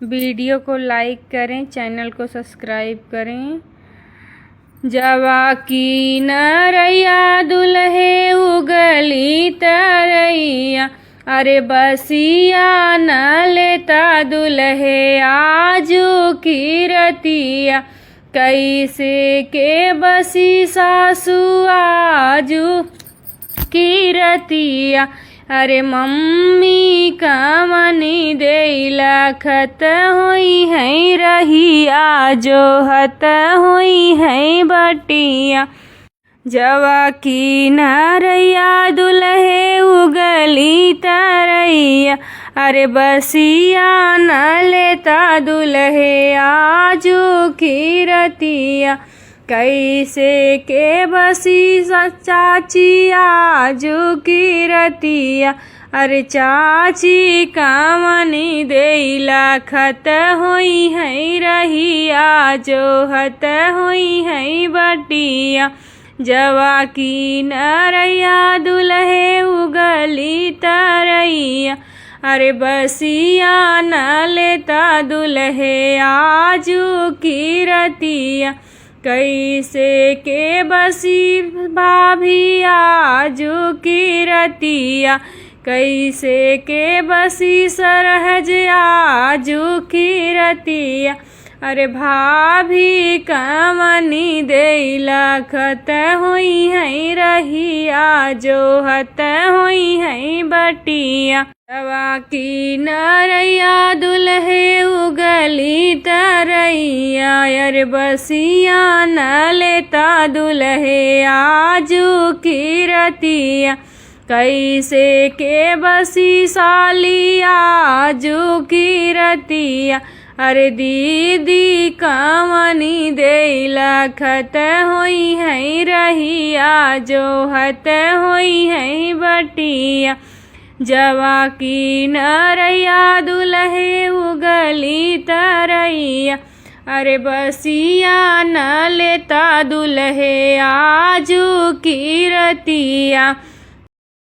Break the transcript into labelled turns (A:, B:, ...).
A: Video को लाइक करें, channel को सब्सक्राइब करें। जवा की नरैया दुल्हे उगली तरैया, अरे बसिया न लेता दुल्हे आजू की रतिया। कैसे के बसी सासू आजू की रतिया, अरे मम्मी कमनी देला खत हुई है रहिया, जो हत हुई है बटिया। जवा की नरैया दुल्हे उगली तरैया, अरे बसिया न लेता दुल्हे आजू की रतिया। कैसे के बसी चाची आजू की रतिया, अरे चाची कामनी देला खत हुई है रहिया, जो हत हुई है बटिया। जवा की नरैया दुल्हे उगली तरैया, अरे बसिया न लेता दुल्हे आजू की रतिया। कैसे के बसी भाभी आजू की रतिया, कैसे के बसी सरहज आजू की रतिया। अरे भाभी कमनी देला खत हुई है रहिया, जो हत हुई है बटिया। जवा की नरैया दुल्हे उगली तरैया, अरे बसिया न लेता दुल्हे आजू की रतिया। कैसे के बसी साली आजू की रतिया, अरे दीदी कमनी देला खत हुई है रहिया, जो हत हुई है बटिया। जवा की नरैया दुल्हे उगली तरैया, अरे बसिया न लेता दुल्हे आजू की रतिया।